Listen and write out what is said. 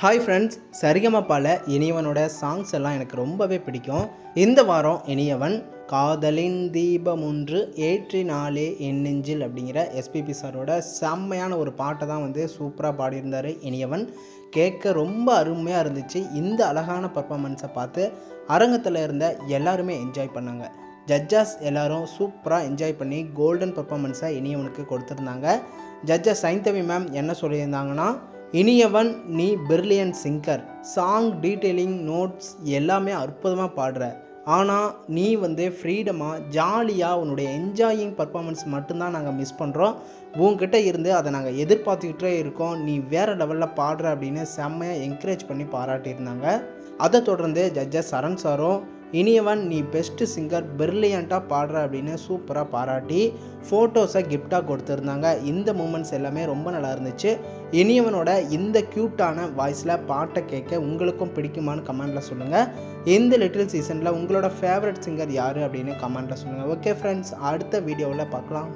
Hi friends, சரிகமபால இனியவனோட songs எல்லாம் எனக்கு ரொம்பவே பிடிக்கும். இந்த வாரம் இனியவன் காதலின் தீபம் ஒன்று ஏற்றினாலே என் நெஞ்சில் அப்படிங்கிற எஸ்பிபி சாரோட செம்மையான ஒரு பாட்டை தான் சூப்பராக பாடியிருந்தார் இனியவன். கேட்க ரொம்ப அருமையாக இருந்துச்சு. இந்த அழகான பர்ஃபார்மன்ஸை பார்த்து அரங்கத்தில் இருந்த எல்லாருமே என்ஜாய் பண்ணாங்க. ஜட்ஜஸ் எல்லாரும் சூப்பராக என்ஜாய் பண்ணி கோல்டன் பர்ஃபார்மன்ஸை இனியவனுக்கு கொடுத்துருந்தாங்க. ஜட்ஜஸ் சைந்தவி மேம் என்ன சொல்லியிருந்தாங்கன்னா, இனியவன் நீ brilliant singer, song detailing notes எல்லாமே அற்புதமாக பாடுற, ஆனால் நீ ஃப்ரீடமாக ஜாலியாக உன்னுடைய என்ஜாயிங் பர்ஃபார்மன்ஸ் மட்டும்தான் நாங்கள் மிஸ் பண்ணுறோம். உங்ககிட்ட இருந்து அதை நாங்கள் எதிர்பார்த்துக்கிட்டே இருக்கோம். நீ வேறு லெவலில் பாடுற அப்படின்னு செம்மையாக என்கரேஜ் பண்ணி பாராட்டியிருந்தாங்க. அதை தொடர்ந்து ஜட்ஜஸ் சரண் சாரும் இனியவன் நீ பெஸ்ட்டு சிங்கர், பிரில்லியண்ட்டாக பாடுற அப்படின்னு சூப்பராக பாராட்டி ஃபோட்டோஸை கிஃப்டாக கொடுத்துருந்தாங்க. இந்த மூமெண்ட்ஸ் எல்லாமே ரொம்ப நல்லா இருந்துச்சு. இனியவனோட இந்த க்யூட்டான வாய்ஸில் பாட்டை கேட்க உங்களுக்கும் பிடிக்குமான்னு கமெண்ட்டில் சொல்லுங்கள். இந்த லிட்டில் சீசனில் உங்களோட ஃபேவரட் சிங்கர் யார் அப்படின்னு கமெண்ட்டில் சொல்லுங்கள். ஓகே ஃப்ரெண்ட்ஸ், அடுத்த வீடியோவில் பார்க்கலாம்.